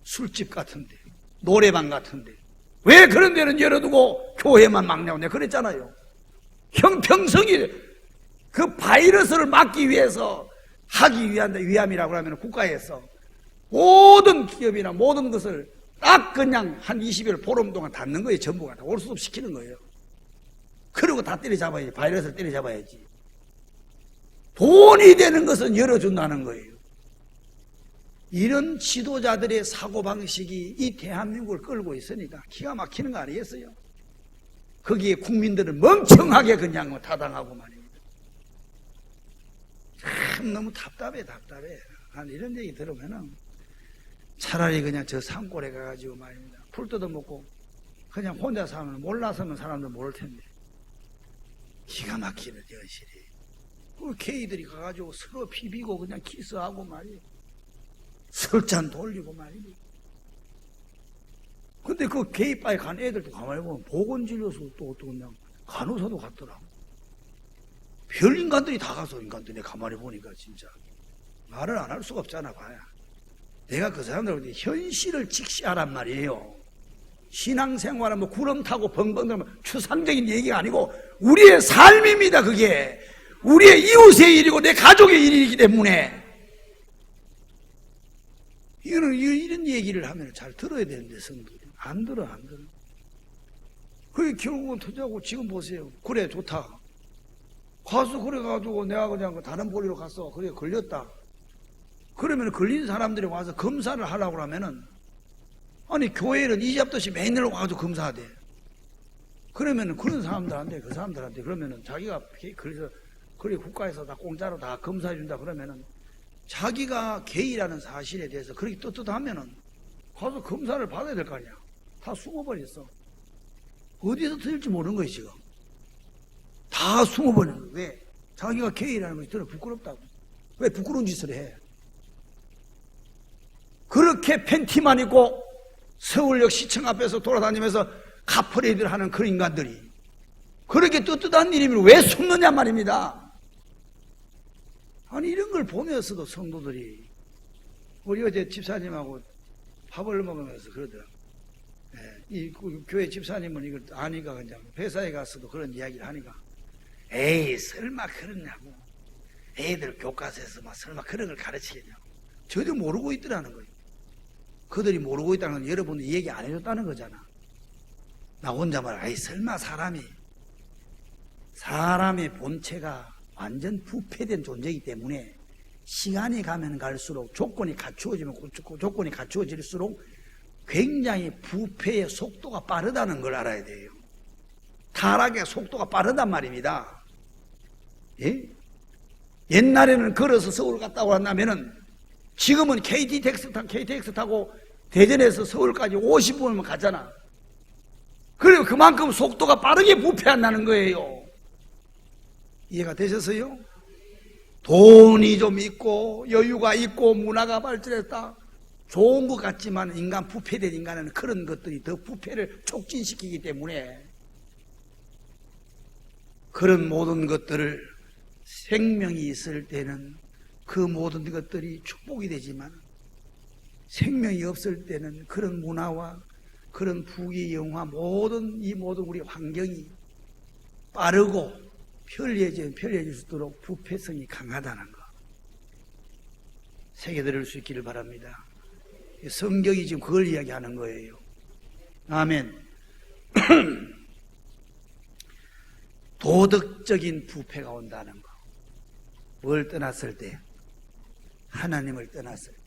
술집 같은데, 노래방 같은데 왜 그런 데는 열어두고 교회만 막냐고 내가 그랬잖아요. 형평성이 그 바이러스를 막기 위해서 하기 위함이라고 하면 국가에서 모든 기업이나 모든 것을 딱 그냥 한 20일 보름 동안 닫는 거예요. 전부가 다 올 수 없이 시키는 거예요. 그리고 다 때려잡아야지. 바이러스를 때려잡아야지. 돈이 되는 것은 열어준다는 거예요. 이런 지도자들의 사고방식이 이 대한민국을 끌고 있으니까 기가 막히는 거 아니겠어요? 거기에 국민들은 멍청하게 그냥 타당하고 말입니다. 참 너무 답답해. 난 이런 얘기 들으면은 차라리 그냥 저 산골에 가가지고 말입니다. 풀 뜯어먹고 그냥 혼자 사는, 몰라서는 사람들 모를 텐데. 기가 막히는 현실이. 그 게이들이 가가지고 서로 비비고 그냥 키스하고 말이에요. 설잔 돌리고 말이에요. 근데 그 게이바에 간 애들도 가만히 보면 보건진료소 또 그냥 간호사도 갔더라고. 별 인간들이 다 가서 인간들이 가만히 보니까 진짜 말을 안 할 수가 없잖아. 봐야 내가 그 사람들한테 현실을 직시하란 말이에요. 신앙생활은 뭐 구름 타고 벙벙 들면 추상적인 얘기가 아니고 우리의 삶입니다. 그게 우리의 이웃의 일이고 내 가족의 일이기 때문에 이런 얘기를 하면 잘 들어야 되는데 성도들이 안 들어. 그게 결국은 터져고 지금 보세요. 그래, 좋다. 가서 그래가지고 내가 그냥 다른 보리로 갔어. 그래, 걸렸다. 그러면 걸린 사람들이 와서 검사를 하려고 하면은, 아니, 교회는 이잡듯이 맨날 와가지고 검사하대. 그러면은 그런 사람들한테, 그러면은 자기가, 그래서, 그래, 국가에서 다 공짜로 다 검사해준다 그러면은, 자기가 게이라는 사실에 대해서 그렇게 떳떳하면은, 가서 검사를 받아야 될 거 아니야. 다 숨어버렸어. 어디서 터질지 모르는 거예요, 지금. 다 숨어버리는 거예요. 왜? 자기가 게이라는 것이 저는 부끄럽다고. 왜 부끄러운 짓을 해? 그렇게 팬티만 입고 서울역 시청 앞에서 돌아다니면서 카퍼레이드를 하는 그런 인간들이 그렇게 떳떳한 일이면 왜 숨느냐 말입니다. 아니, 이런 걸 보면서도 성도들이, 우리 어제 집사님하고 밥을 먹으면서 그러더라고요. 이 교회 집사님은 이걸 아니까 그냥 회사에 가서도 그런 이야기를 하니까, 에이, 설마 그러냐고. 애들 교과서에서 막 설마 그런 걸 가르치겠냐고. 저도 모르고 있더라는 거예요. 그들이 모르고 있다는 건 여러분이 얘기 안 해줬다는 거잖아. 나 혼자 말, 아이, 설마 사람의 본체가 완전 부패된 존재이기 때문에 시간이 가면 갈수록 조건이 갖추어질수록 굉장히 부패의 속도가 빠르다는 걸 알아야 돼요. 타락의 속도가 빠르단 말입니다. 예? 옛날에는 걸어서 서울 갔다 왔다면은 지금은 KTX 타고 대전에서 서울까지 50분이면 가잖아. 그리고 그만큼 속도가 빠르게 부패한다는 거예요. 이해가 되셨어요? 돈이 좀 있고 여유가 있고 문화가 발전했다. 좋은 것 같지만 부패된 인간은 그런 것들이 더 부패를 촉진시키기 때문에 그런 모든 것들을 생명이 있을 때는 그 모든 것들이 축복이 되지만 생명이 없을 때는 그런 문화와 그런 부귀영화 이 모든 우리 환경이 빠르고 편리해질수록 부패성이 강하다는 거 새겨들을 수 있기를 바랍니다. 성경이 지금 그걸 이야기하는 거예요. 아멘. 도덕적인 부패가 온다는 거. 뭘 떠났을 때? 하나님을 떠났을 때.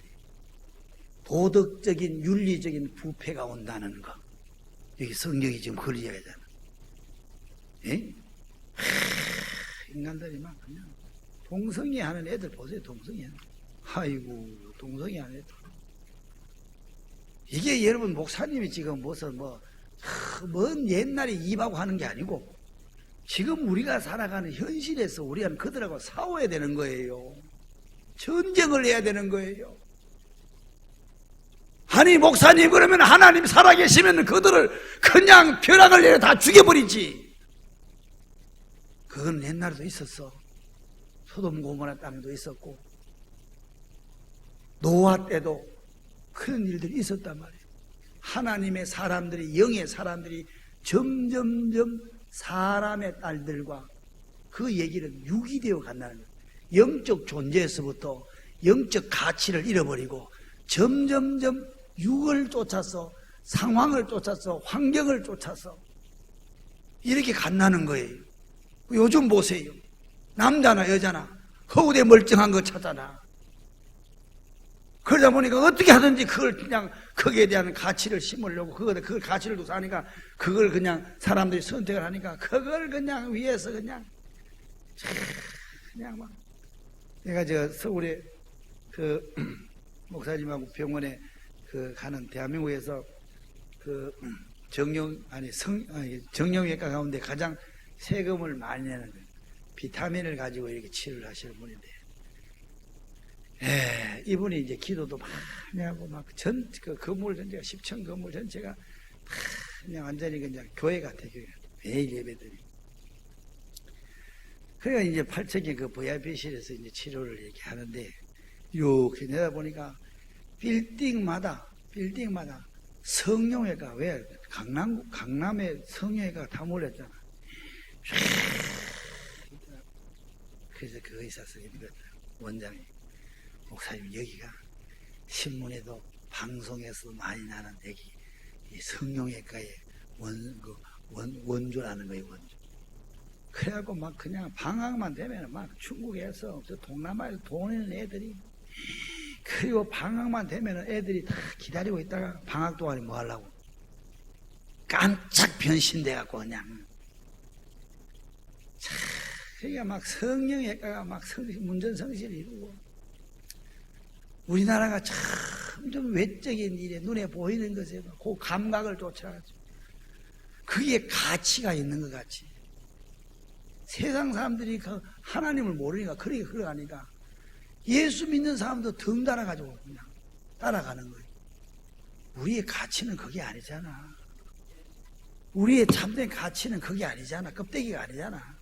도덕적인 윤리적인 부패가 온다는 거. 여기 성경이 지금 그걸 이야기하잖아. 예? 인간들이 막 그냥 동성애 하는 애들 보세요. 동성애. 아이고, 동성애 하는 애들. 이게 여러분 목사님이 지금 무슨 먼 옛날에 입하고 하는 게 아니고 지금 우리가 살아가는 현실에서 우리는 그들하고 싸워야 되는 거예요. 전쟁을 해야 되는 거예요. 아니, 목사님, 그러면 하나님 살아계시면 그들을 그냥 벼락을 내려 다 죽여버리지. 그건 옛날에도 있었어. 소돔 고모라 땅도 있었고 노아 때도 그런 일들이 있었단 말이에요. 하나님의 사람들이, 영의 사람들이 점점점 사람의 딸들과 그 얘기는 유기되어 간다는 거예요. 영적 존재에서부터 영적 가치를 잃어버리고 점점점 육을 쫓아서 상황을 쫓아서 환경을 쫓아서 이렇게 간다는 거예요. 요즘 보세요. 남자나 여자나 허우대 멀쩡한 거 찾아나. 그러다 보니까 어떻게 하든지 그걸 그냥 거기에 대한 가치를 심으려고 그걸 가치를 두고 사니까 그걸 그냥 사람들이 선택을 하니까 그걸 그냥 위해서 그냥 막 내가 서울에 목사님하고 병원에 가는 대한민국에서 정형외과 가운데 가장 세금을 많이 내는 비타민을 가지고 이렇게 치료를 하시는 분인데 이분이 이제 기도도 많이 하고 그 건물 전체가 10층 건물 전체가 그냥 완전히 그냥 교회 같아. 매일 예배들이. 그러니까 이제 8층에 그 VIP실에서 이제 치료를 이렇게 하는데 이렇게 내다보니까 빌딩마다 성형외과, 왜 강남에 성형외과가 다 몰렸잖아. 그래서 그 의사 선생님이 원장이, 목사님, 여기가 신문에도 방송에서도 많이 나는 얘기, 이 성령외과의 원조라는 거예요, 원조. 그래갖고 막 그냥 방학만 되면 막 중국에서 저 동남아에서 돈 있는 애들이, 그리고 방학만 되면 애들이 다 기다리고 있다가 방학 동안에 뭐 하려고? 깜짝 변신돼갖고 그냥. 그러니까 막 성령외과가 막 문전성시를 이루고, 우리나라가 점점 외적인 일에 눈에 보이는 것에 그 감각을 쫓아가지고 그게 가치가 있는 것 같이, 세상 사람들이 그 하나님을 모르니까 그렇게 흘러가니까 예수 믿는 사람도 등 달아가지고 그냥 따라가는 거예요. 우리의 가치는 그게 아니잖아. 우리의 참된 가치는 그게 아니잖아. 껍데기가 아니잖아.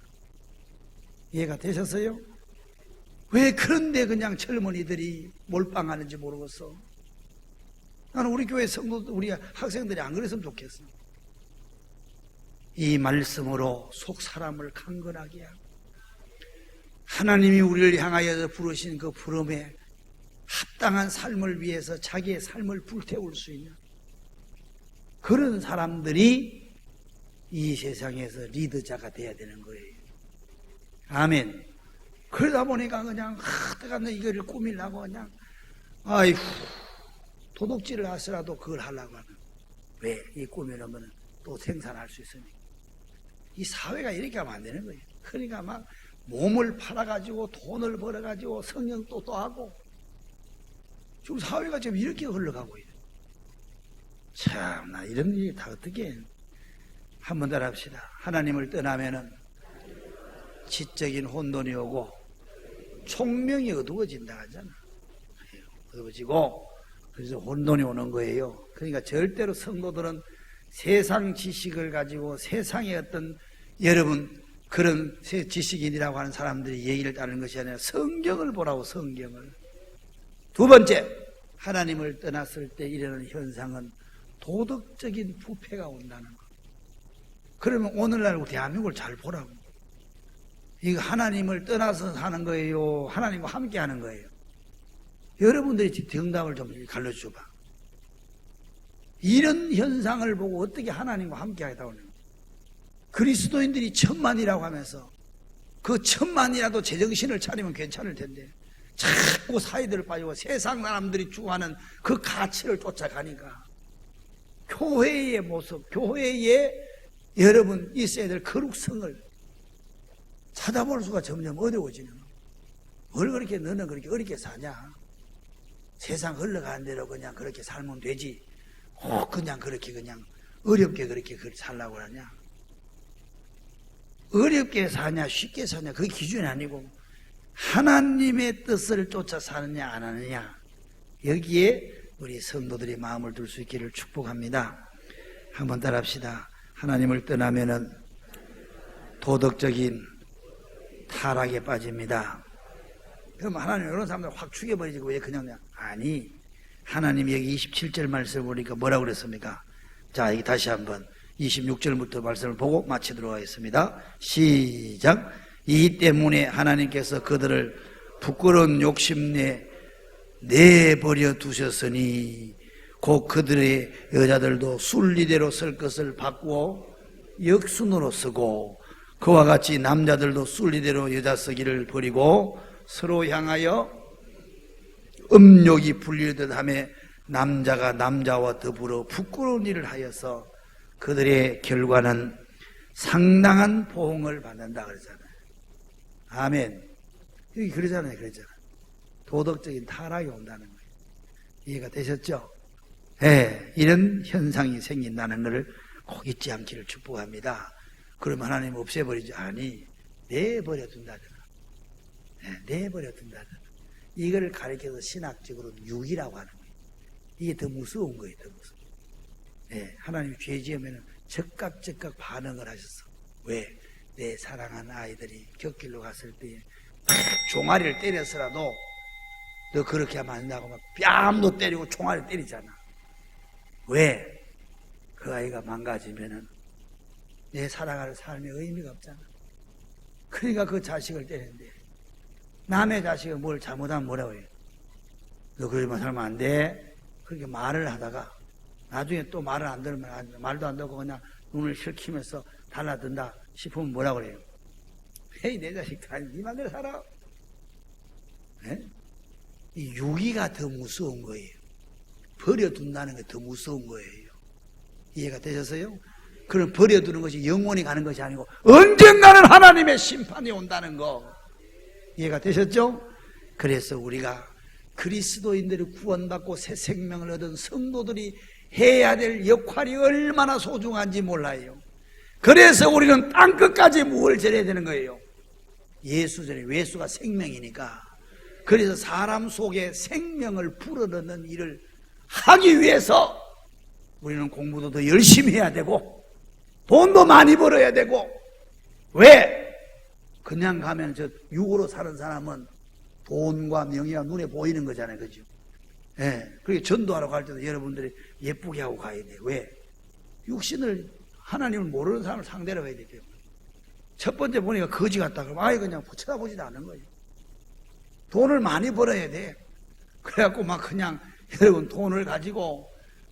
이해가 되셨어요? 왜 그런데 그냥 젊은이들이 몰빵하는지 모르겠어. 나는 우리 교회 성도, 우리 학생들이 안 그랬으면 좋겠어. 이 말씀으로 속 사람을 강건하게 하고, 하나님이 우리를 향하여 부르신 그 부름에 합당한 삶을 위해서 자기의 삶을 불태울 수 있는 그런 사람들이 이 세상에서 리더자가 돼야 되는 거예요. 아멘. 그러다 보니까 그냥 내가 이거를 꾸밀라고 그냥 아이고 도둑질을 하더라도 그걸 하려고 하는. 왜? 이 꾸미려면 또 생산할 수 있으니까. 이 사회가 이렇게 하면 안 되는 거예요. 그러니까 막 몸을 팔아가지고 돈을 벌어가지고 성령 또 하고, 지금 사회가 지금 이렇게 흘러가고 있어요. 참나, 이런 일이 다 어떻게. 한번 더 합시다. 하나님을 떠나면은 지적인 혼돈이 오고 총명이 어두워진다 하잖아. 어두워지고, 그래서 혼돈이 오는 거예요. 그러니까 절대로 성도들은 세상 지식을 가지고 세상의 어떤 여러분 그런 지식인이라고 하는 사람들이 얘기를 따르는 것이 아니라 성경을 보라고, 성경을. 두 번째, 하나님을 떠났을 때 일어나는 현상은 도덕적인 부패가 온다는 거. 그러면 오늘날 대한민국을 잘 보라고. 이거 하나님을 떠나서 사는 거예요, 하나님과 함께 하는 거예요? 여러분들이 정답을 좀 가르쳐줘봐. 이런 현상을 보고 어떻게 하나님과 함께 하겠다고 하는 거예요? 그리스도인들이 1000만이라고 하면서 그 1000만이라도 제정신을 차리면 괜찮을 텐데 자꾸 사이들을 빠지고 세상 사람들이 추구하는 그 가치를 쫓아가니까 교회의 모습, 교회에 여러분 있어야 될 거룩성을 찾아볼 수가 점점 어려워지는 거예요. 뭘 그렇게 너는 그렇게 어렵게 사냐? 세상 흘러가는 대로 그냥 그렇게 살면 되지. 그냥 그렇게 그냥 어렵게 그렇게 살라고 하냐? 어렵게 사냐 쉽게 사냐 그게 기준이 아니고 하나님의 뜻을 쫓아 사느냐 안 하느냐, 여기에 우리 성도들이 마음을 둘 수 있기를 축복합니다. 한번 따라합시다. 하나님을 떠나면은 도덕적인 타락에 빠집니다. 그럼 하나님 이런 사람들 확 죽여버리지 왜 그냥 아니, 하나님이 여기 27절 말씀을 보니까 뭐라고 그랬습니까? 자, 여기 다시 한번 26절부터 말씀을 보고 마치도록 하겠습니다. 시작. 이 때문에 하나님께서 그들을 부끄러운 욕심내 내버려 두셨으니 곧 그들의 여자들도 순리대로 쓸 것을 바꾸어 역순으로 쓰고 그와 같이 남자들도 순리대로 여자 쓰기를 버리고 서로 향하여 음욕이 불리듯 하며 남자가 남자와 더불어 부끄러운 일을 하여서 그들의 결과는 상당한 보응을 받는다 그러잖아요. 아멘. 여기 그러잖아요. 도덕적인 타락이 온다는 거예요. 이해가 되셨죠? 네, 이런 현상이 생긴다는 것을 꼭 잊지 않기를 축복합니다. 그러면 하나님 없애버리지. 아니, 내버려 둔다잖아. 네, 내버려 둔다잖아. 이걸 가리켜서 신학적으로 유기라고 하는 거예요. 이게 더 무서운 거예요. 더 무서워. 네, 하나님 죄 지으면 즉각 반응을 하셨어. 왜? 내 사랑하는 아이들이 곁길로 갔을 때 종아리를 때렸으라도 너 그렇게 하면 안 된다고 막 뺨도 때리고 종아리 때리잖아. 왜? 그 아이가 망가지면은 내 살아갈 삶의 의미가 없잖아. 그러니까 그 자식을 때리는데, 남의 자식이 뭘 잘못하면 뭐라고 해요? 너 그러지만 살면 안 돼. 그렇게 말을 하다가 나중에 또 말을 안 들으면 말도 안 듣고 그냥 눈을 실키면서 달라든다 싶으면 뭐라 그래요? 헤이 내 자식들 아니 네 맘대로 살아. 네? 이 유기가 더 무서운 거예요. 버려둔다는 게 더 무서운 거예요. 이해가 되셨어요? 그럼 버려두는 것이 영원히 가는 것이 아니고 언젠가는 하나님의 심판이 온다는 거 이해가 되셨죠? 그래서 우리가 그리스도인들이 구원받고 새 생명을 얻은 성도들이 해야 될 역할이 얼마나 소중한지 몰라요. 그래서 우리는 땅끝까지 무엇을 전해야 되는 거예요? 예수 전에 예수가 생명이니까. 그래서 사람 속에 생명을 불어넣는 일을 하기 위해서 우리는 공부도 더 열심히 해야 되고 돈도 많이 벌어야 되고. 왜? 그냥 가면 저 육으로 사는 사람은 돈과 명예가 눈에 보이는 거잖아요. 그죠? 예. 그리고 전도하러 갈 때도 여러분들이 예쁘게 하고 가야 돼요. 왜? 육신을, 하나님을 모르는 사람을 상대로 해야 되죠. 첫 번째 보니까 거지 같다 그러면 아예 그냥 쳐다보지도 않는 거예요. 돈을 많이 벌어야 돼. 그래갖고 막 그냥 여러분 돈을 가지고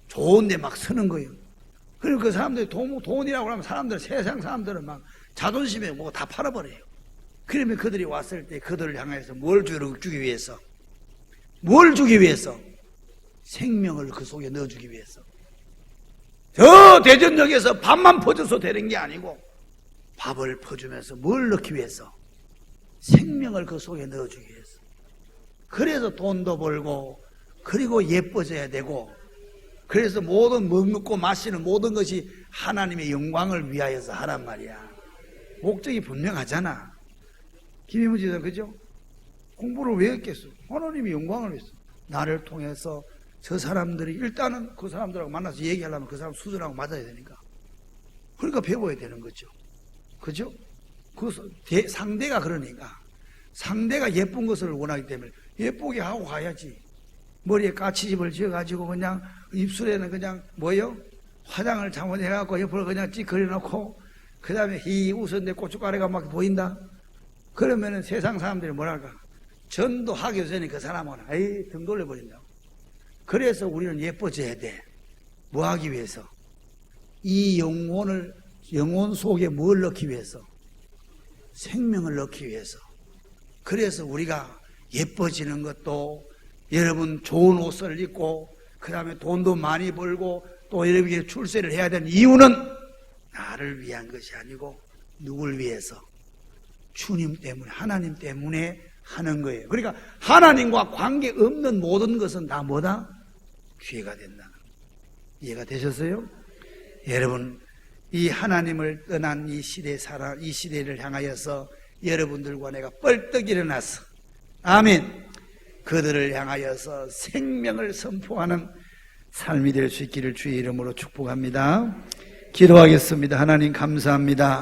좋은데 막 쓰는 거예요. 그리고 그 사람들이 돈이라고 하면 사람들, 세상 사람들은 막 자존심에 뭐 다 팔아버려요. 그러면 그들이 왔을 때 그들을 향해서 뭘 주기 위해서? 뭘 주기 위해서? 생명을 그 속에 넣어주기 위해서. 저 대전역에서 밥만 퍼줘서 되는 게 아니고 밥을 퍼주면서 뭘 넣기 위해서? 생명을 그 속에 넣어주기 위해서. 그래서 돈도 벌고 그리고 예뻐져야 되고 그래서 모든 먹고 마시는 모든 것이 하나님의 영광을 위하여서 하란 말이야. 목적이 분명하잖아. 김희문 지사 그죠? 공부를 왜 했겠어? 하나님의 영광을 위해서. 나를 통해서 저 사람들이 일단은 그 사람들하고 만나서 얘기하려면 그 사람 수준하고 맞아야 되니까. 그러니까 배워야 되는 거죠. 그죠? 그 상대가 그러니까. 상대가 예쁜 것을 원하기 때문에 예쁘게 하고 가야지. 머리에 까치집을 지어가지고 그냥 입술에는 그냥 뭐요? 화장을 잘못해갖고 옆으로 그냥 찍 그려놓고 그 다음에 히 웃었는데 고춧가루가 막 보인다? 그러면은 세상 사람들이 뭐랄까? 전도하기 전에 그 사람은 에이 등 돌려버린다고. 그래서 우리는 예뻐져야 돼. 뭐 하기 위해서? 이 영혼 속에 뭘 넣기 위해서? 생명을 넣기 위해서. 그래서 우리가 예뻐지는 것도 여러분 좋은 옷을 입고 그 다음에 돈도 많이 벌고 또 여러분에게 출세를 해야 되는 이유는 나를 위한 것이 아니고 누굴 위해서? 주님 때문에, 하나님 때문에 하는 거예요. 그러니까 하나님과 관계없는 모든 것은 다 뭐다? 죄가 된다. 이해가 되셨어요? 여러분, 이 하나님을 떠난 이 시대를 향하여서 여러분들과 내가 벌떡 일어나서 아멘. 그들을 향하여서 생명을 선포하는 삶이 될 수 있기를 주의 이름으로 축복합니다. 기도하겠습니다. 하나님 감사합니다.